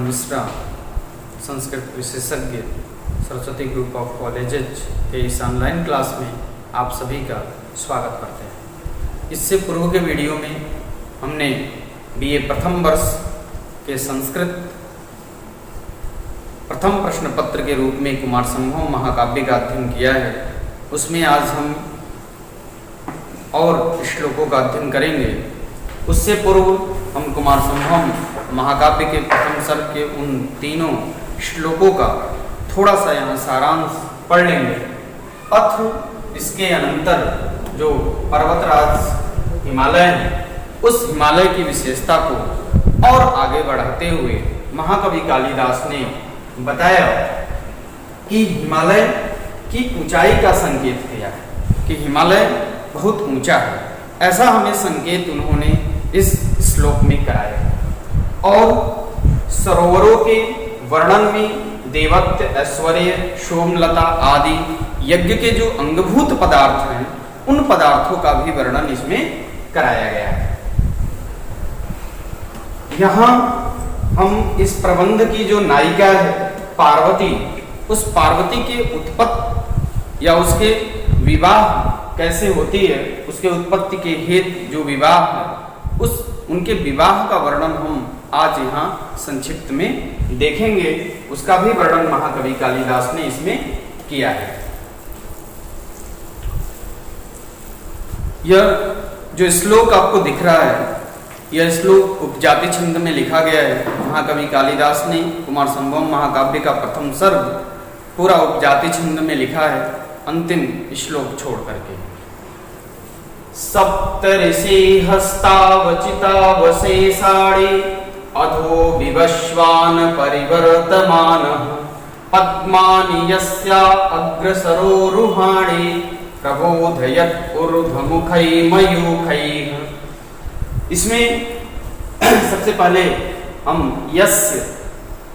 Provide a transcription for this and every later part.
मिश्रा, संस्कृत विशेषज्ञ, Saraswati group of colleges के इस ऑनलाइन क्लास में आप सभी का स्वागत करते हैं। इससे पूर्व के वीडियो में हमने बीए प्रथम वर्ष के संस्कृत प्रथम प्रश्न पत्र के रूप में कुमार संभव महाकाव्य का अध्ययन किया है। उसमें आज हम और श्लोकों का अध्ययन करेंगे। उससे पूर्व हम कुमार संभव महाकाव्य के प्रथम सर्ग के उन तीनों श्लोकों का थोड़ा सा यहाँ सारांश पढ़ लेंगे। अथ इसके अनंतर जो पर्वतराज हिमालय है, उस हिमालय की विशेषता को और आगे बढ़ाते हुए महाकवि कालिदास ने बताया कि हिमालय की ऊंचाई का संकेत किया है कि हिमालय बहुत ऊंचा है। ऐसा हमें संकेत उन्होंने इस श्लोक में कराया। और सरोवरों के वर्णन में देवत्व, ऐश्वर्य, सोमलता आदि यज्ञ के जो अंगभूत पदार्थ हैं, उन पदार्थों का भी वर्णन इसमें कराया गया है। यहाँ हम इस प्रबंध की जो नायिका है पार्वती, उस पार्वती के उत्पत्ति या उसके विवाह कैसे होती है, उसके उत्पत्ति के हेतु जो विवाह है, उनके विवाह का वर्णन हम आज यहाँ संक्षिप्त में देखेंगे। उसका भी वर्णन महाकवि कालिदास ने इसमें किया है। यह जो श्लोक आपको दिख रहा है, यह श्लोक उपजाति छंद में लिखा गया है। महाकवि कालिदास ने कुमार संभव महाकाव्य का प्रथम सर्ग पूरा उपजाति छंद में लिखा है, अंतिम श्लोक छोड़ करके। सप्तऋषि हस्तावचिता वशेषाणि अधो विवश्वान परिवर्तमान पद्मानि यस्या अग्रसरोरुहाणि प्रबोधयत् ऊर्ध्वमुखै मयूखैः। इसमें सबसे पहले हम यस्य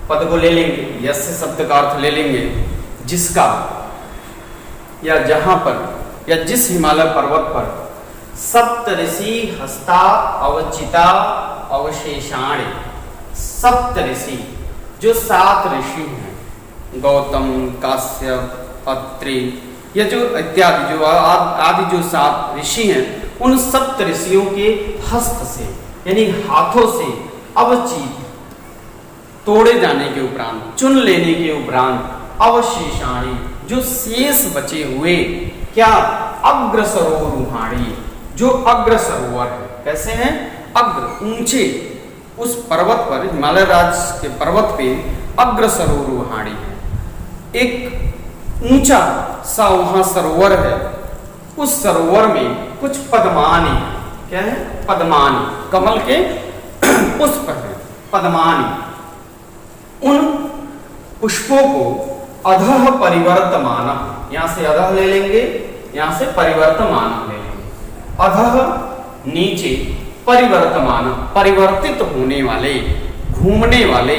पद को ले लेंगे। यस्य शब्द का अर्थ ले लेंगे जिसका, या जहां पर, या जिस हिमालय पर्वत पर सप्तऋषि हस्ता अवचिता अवशेषाणि। सप्तऋषि जो 7 ऋषि हैं, गौतम, काश्यप, अत्रि, या जो इत्यादि जो आदि जो 7 ऋषि हैं, उन सप्त ऋषियों के हस्त से यानी हाथों से अवचित तोड़े जाने के उपरांत, चुन लेने के उपरांत अवशेषाणि जो शेष बचे हुए, क्या अग्रसरोरुहाणि जो अग्र सरोवर है। कैसे हैं? अग्र ऊंचे, उस पर्वत पर, हिमालय राज्य के पर्वत पे अग्र सरोरुहाणि है। एक ऊंचा सा वहां सरोवर है। उस सरोवर में कुछ पद्मानी, क्या है? पद्मानी, कमल के पुष्प है, पद्मानी। उन पुष्पों को अधः परिवर्तमान, यहां से अधः ले लेंगे, यहां से परिवर्तमान ले लेंगे। अधः नीचे, परिवर्तमान परिवर्तित होने वाले, घूमने वाले,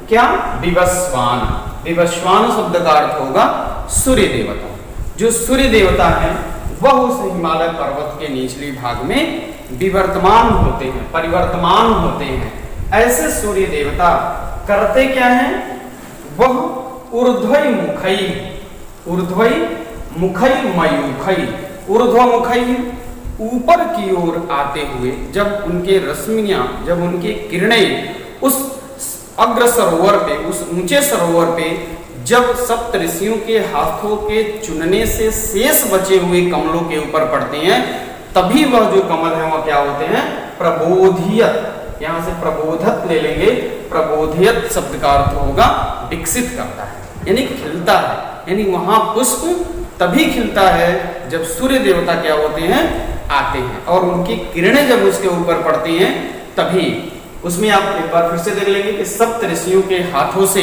क्या? विवस्वान। विवस्वान शब्द का अर्थ होगा सूर्य देवता। जो सूर्य देवता है वह उस हिमालय पर्वत के निचली भाग में विवर्तमान होते हैं, परिवर्तमान होते हैं। ऐसे सूर्य देवता करते क्या हैं? वह ऊर्ध्वै मुखै, ऊर्ध्वै मुखै मयूखै, ऊर्ध्वमुखै ऊपर की ओर आते हुए, जब उनके रश्मियां, जब उनके किरणें उस अग्र सरोवर पे, उस ऊंचे सरोवर पे, जब सप्त ऋषियों के हाथों के चुनने से शेष बचे हुए कमलों के ऊपर पड़ते हैं, तभी वह जो कमल है वह क्या होते हैं? प्रबोधियत। यहां से प्रबोधत ले लेंगे। प्रबोधियत शब्द का अर्थ होगा विकसित करता है, यानी खिलता है। यानी वहां पुष्प तभी खिलता है जब सूर्य देवता क्या होते हैं? आते हैं, और उनकी किरणें जब उसके ऊपर पड़ती हैं तभी। उसमें आप एक बार फिर से देख लेंगे कि सप्त ऋषियों के हाथों से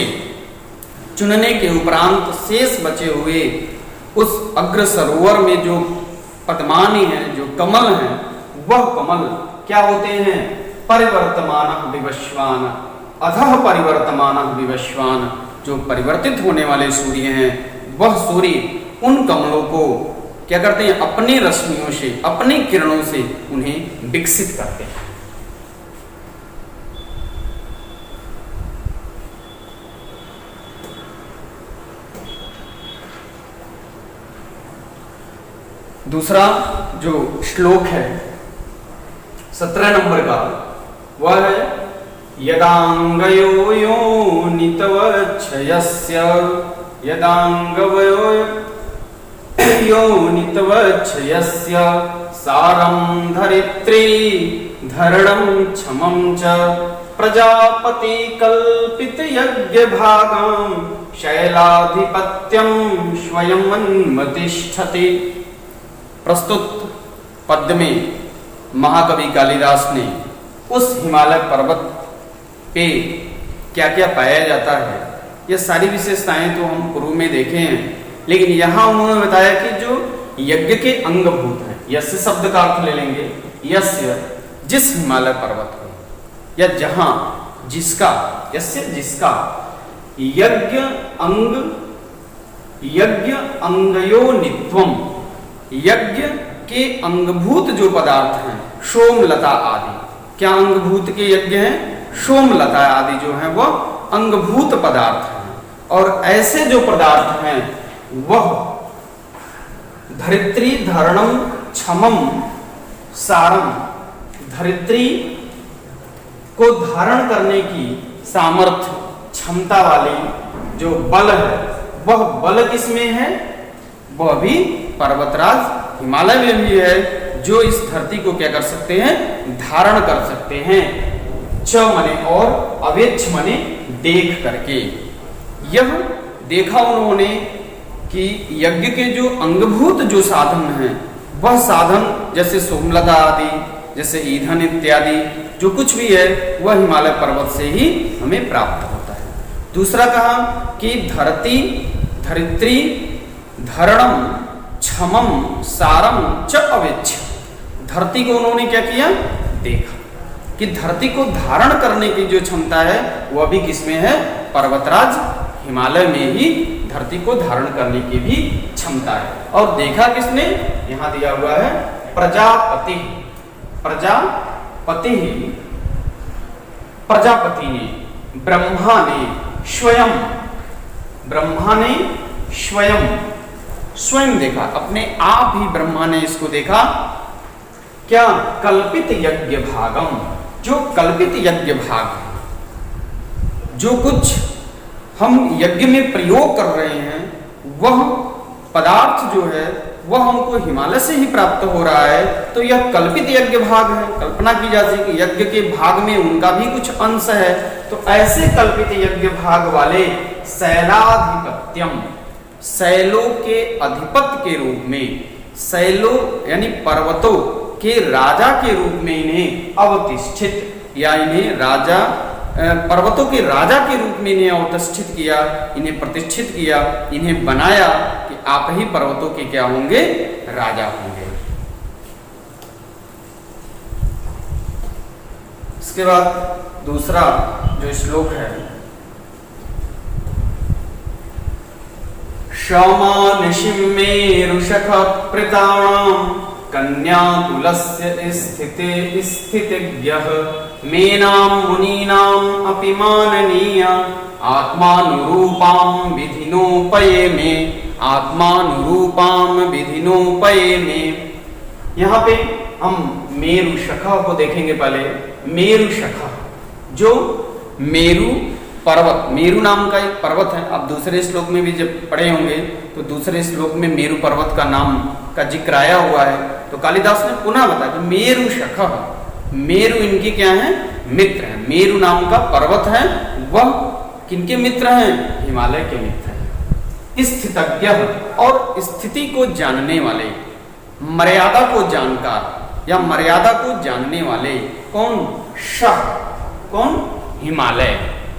चुनने के उपरांत शेष बचे हुए उस अग्र सरोवर में जो पद्मानी है, जो कमल है, वह कमल क्या होते हैं? परिवर्तमान विवस्वान, अधः परिवर्तमान विवस्वान। जो परिवर्तित होने वाले सूर्य हैं, वह सूर्य उन कमलों को क्या करते हैं? अपनी रश्मियों से, अपनी किरणों से उन्हें विकसित करते हैं। दूसरा जो श्लोक है 17 नंबर का, वह है यदांगयो योनितवच्छयस्य यदांगवयो योनितवच्छयस्य सारं धरित्री धरणं क्षमं च प्रजापति कल्पित यज्ञ भागं शैलाधिपत्यं स्वयं अन्मतिष्ठति। प्रस्तुत पद्य में महाकवि कालिदास ने उस हिमालय पर्वत पे क्या क्या पाया जाता है, ये सारी विशेषताएं तो हम पूर्व में देखे हैं, लेकिन यहाँ उन्होंने बताया कि जो यज्ञ के अंगभूत हैं, यस्य शब्द का अर्थ ले लेंगे, यस्य जिस हिमालय पर्वत को, या जहां जिसका, यस्य जिसका, यज्ञ अंगयो नित्वम, यज्ञ के अंगभूत जो पदार्थ हैं, सोमलता आदि, क्या अंगभूत के यज्ञ हैं? सोमलता आदि जो हैं वह अंगभूत पदार्थ हैं। और ऐसे जो पदार्थ हैं वह धरित्री धरणम क्षमम सारम, धरित्री को धारण करने की सामर्थ्य क्षमता वाली जो बल है, वह बल किसमें है? वह भी पर्वतराज हिमालय में भी है, जो इस धरती को क्या कर सकते हैं? धारण कर सकते हैं। च मने और, अवेच्छ मने देख करके। यह देखा उन्होंने कि यज्ञ के जो अंगभूत जो साधन हैं, वह साधन जैसे सोमलता आदि, जैसे ईंधन इत्यादि जो कुछ भी है, वह हिमालय पर्वत से ही हमें प्राप्त होता है। दूसरा कहा कि धरित्री धरणम क्षमम सारम च अवेच्छ, धरती को उन्होंने क्या किया? देखा कि धरती को धारण करने की जो क्षमता है वह भी किसमें है? पर्वतराज हिमालय में ही धरती को धारण करने की भी क्षमता है। और देखा किसने? यहां दिया हुआ है प्रजापति, प्रजापति ने, ब्रह्मा ने स्वयं देखा, अपने आप ही ब्रह्मा ने इसको देखा। क्या? कल्पित यज्ञ भागम, जो कल्पित यज्ञ भाग, जो कुछ हम यज्ञ में प्रयोग कर रहे हैं, वह पदार्थ जो है वह हमको हिमालय से ही प्राप्त हो रहा है, तो यह कल्पित यज्ञ भाग है। कल्पना की जा सकती है कि यज्ञ के भाग में उनका भी कुछ अंश है, तो ऐसे कल्पित यज्ञ भाग वाले शैलाधिपत्यम, शैलों के अधिपति के रूप में, शैलों यानी पर्वतों के राजा के रूप में इन्हें अवतिष्ठित, या इन्हें राजा, पर्वतों के राजा के रूप में इन्हें अवतिष्ठित किया, इन्हें प्रतिष्ठित किया, इन्हें बनाया कि आप ही पर्वतों के क्या होंगे? राजा होंगे। इसके बाद दूसरा जो श्लोक है, क्षमानिशिं मेरुशख प्रताणां कन्याकुलस्य स्थितिज्ञः मेनां मुनीनाम् अपि माननीय आत्मानुरूपां विधिनोपयेमे, आत्मानुरूपां विधिनोपयेमे। यहाँ पे हम मेरु शखा को देखेंगे। पहले मेरु शखा, जो मेरु पर्वत, मेरु नाम का एक पर्वत है। आप दूसरे श्लोक में भी जब पढ़े होंगे तो दूसरे श्लोक में मेरु पर्वत का नाम का जिक्र आया हुआ है, तो कालिदास ने पुनः बताया कि मेरु शखा, मेरु इनके क्या है? मित्र हैं। मेरु नाम का पर्वत है, वह किनके मित्र हैं? हिमालय के मित्र हैं। स्थितज्ञ, और स्थिति को जानने वाले, मर्यादा को जानकार या मर्यादा को जानने वाले। कौन? शह, कौन? हिमालय।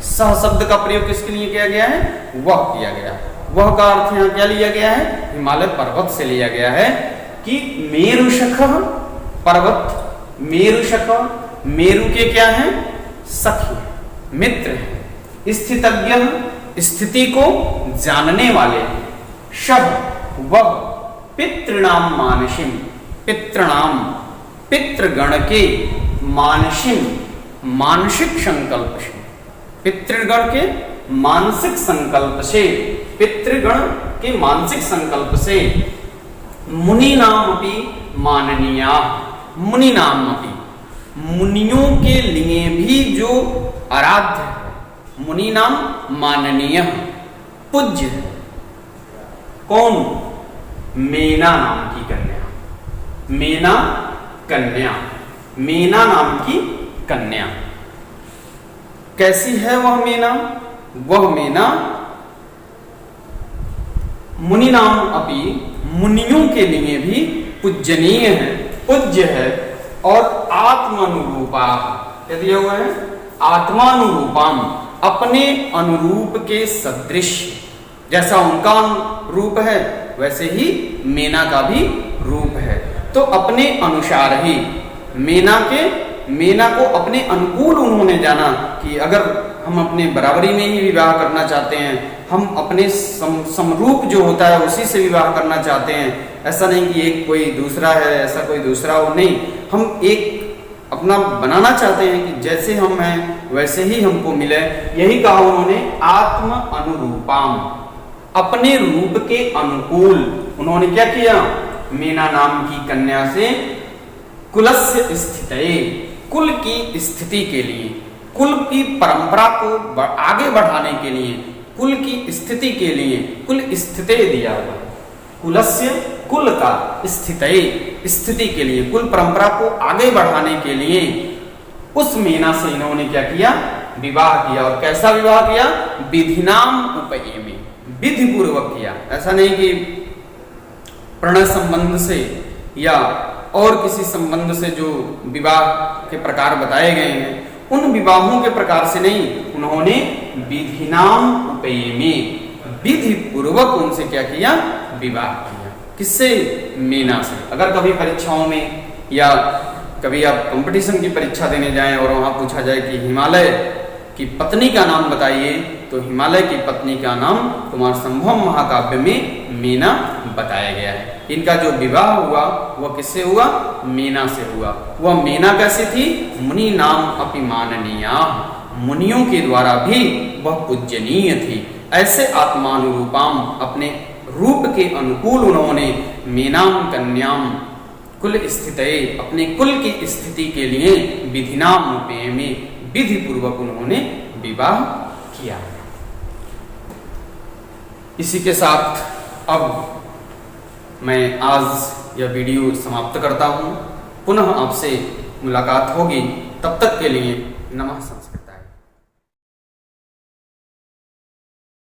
सह शब्द का प्रयोग किसके लिए किया गया है? वह किया गया। वह का अर्थ यहाँ क्या लिया गया है? हिमालय पर्वत से लिया गया है कि मेरु शखा पर्वत, मेरु शखा मेरु के क्या है? सखी, मित्र है। स्थितज्ञ, स्थिति को जानने वाले। शह, वह पितृणाम मानसिम, पितृणाम पितृगण के, मानसिम मानसिक संकल्प से, पितृगण के मानसिक संकल्प से, पितृगण के मानसिक संकल्प से मुनि नाम अपि माननीया, मुनि नाम अपि, मुनियों के लिए भी जो आराध्य है, मुनि नाम माननीय पूज्य है। कौन? मेना नाम की कन्या, मेना कन्या, मेना नाम की कन्या। कैसी है वह मेना? वह मेना मुनि नाम अपि, मुनियों के लिए भी पूजनीय है, पूज्य है। और आत्मानुरूपा, क्या दिया हुआ है? आत्मानुरूपम, अपने अनुरूप के सदृश, जैसा उनका रूप है वैसे ही मेना का भी रूप है। तो अपने अनुसार ही मेना को अपने अनुकूल उन्होंने जाना कि अगर हम अपने बराबरी में ही विवाह करना चाहते हैं, हम अपने समरूप जो होता है उसी से विवाह करना चाहते हैं, ऐसा नहीं कि एक कोई दूसरा है ऐसा कोई दूसरा हो, नहीं, हम एक अपना बनाना चाहते हैं कि जैसे हम हैं वैसे ही हमको मिले। यही कहा उन्होंने, आत्म अनुरूपाम, अपने रूप के अनुकूल। उन्होंने क्या किया? मीना नाम की कन्या से कुलस्य स्थितये, कुल की स्थिति के लिए, कुल की परंपरा को आगे बढ़ाने के लिए, कुल की स्थिति के लिए, कुल स्थिति दिया हुआ है, कुलस्य, कुल का, स्थितये, स्थिति के लिए, कुल परंपरा को आगे बढ़ाने के लिए उस मीना से इन्होंने क्या किया? विवाह किया। और कैसा विवाह किया? विधिनाम उपयेमे, विधि पूर्वक किया। ऐसा नहीं कि प्रणय संबंध से या और किसी संबंध से जो विवाह के प्रकार बताए गए हैं उन विवाहों के प्रकार से नहीं, उन्होंने विधिनाम उपयेमे, विधि पूर्वक उनसे क्या किया? विवाह किया। किससे? मीना से। अगर कभी परीक्षाओं में या कभी आप कंपटीशन की परीक्षा देने जाएं और वहां पूछा जाए कि हिमालय की पत्नी का नाम बताइए, तो हिमालय की पत्नी का नाम कुमार संभवम महाकाव्य में मीना बताया गया है। इनका जो विवाह हुआ वह किससे हुआ? मीना से हुआ। वह मीना कैसी थी? मुनि नाम अपि माननीया, मुनियों के द्वारा भी वह पूजनीय थी। ऐसे आत्मानुरूपाम, अपने रूप के अनुकूल उन्होंने मीनाम कन्याम कुल स्थितये, अपने कुल की स्थिति के लिए विधिनाम उपयेमे, विधि पूर्वक उन्होंने विवाह किया। इसी के साथ अब मैं आज यह वीडियो समाप्त करता हूं। पुनः आपसे मुलाकात होगी, तब तक के लिए नमः संस्कृत।